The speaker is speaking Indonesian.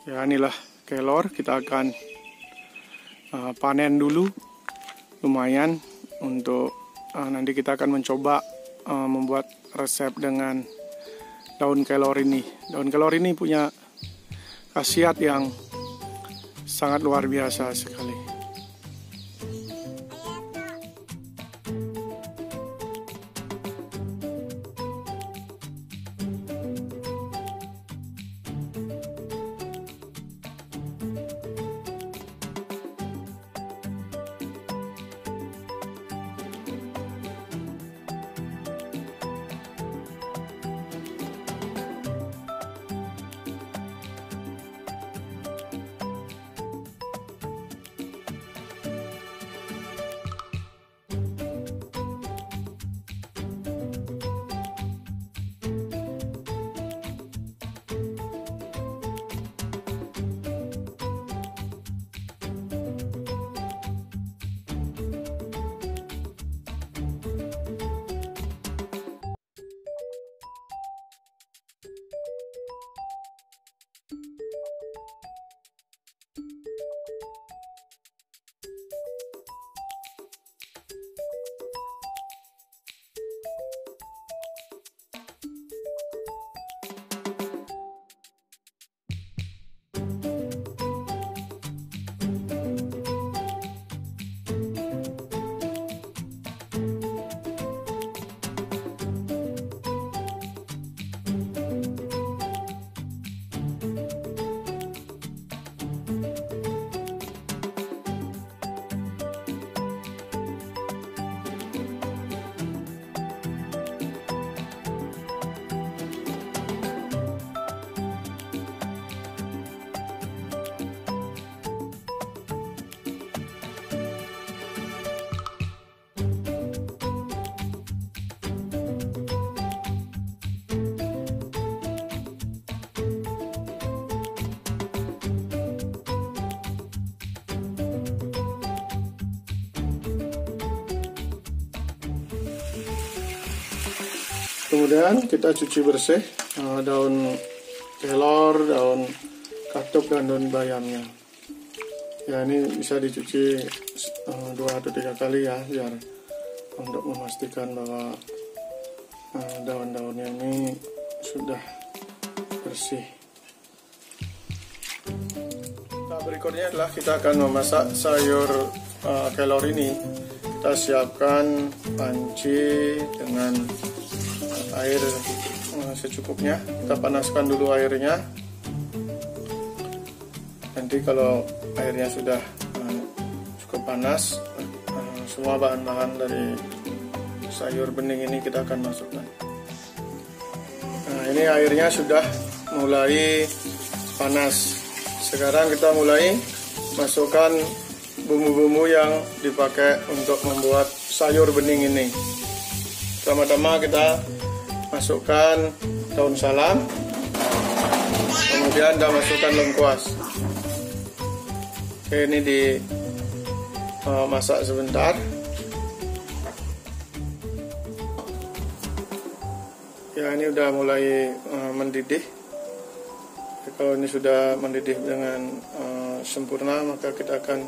Ya, inilah kelor, kita akan panen dulu, lumayan untuk nanti kita akan mencoba membuat resep dengan daun kelor ini. Daun kelor ini punya khasiat yang sangat luar biasa sekali. Kemudian kita cuci bersih daun kelor, daun katuk, dan daun bayamnya. Ya, ini bisa dicuci 2 atau 3 kali ya, biar untuk memastikan bahwa daun-daunnya ini sudah bersih. Nah, berikutnya adalah kita akan memasak sayur kelor ini. Kita siapkan panci dengan air secukupnya. Kita panaskan dulu airnya. Nanti kalau airnya sudah cukup panas, semua bahan-bahan dari sayur bening ini kita akan masukkan. Nah, ini airnya sudah mulai panas. Sekarang kita mulai masukkan bumbu-bumbu yang dipakai untuk membuat sayur bening ini. Pertama-tama kita masukkan daun salam, kemudian kita masukkan lengkuas. Oke, ini dimasak sebentar. Ya, ini udah mulai mendidih. Kalau ini sudah mendidih dengan sempurna, maka kita akan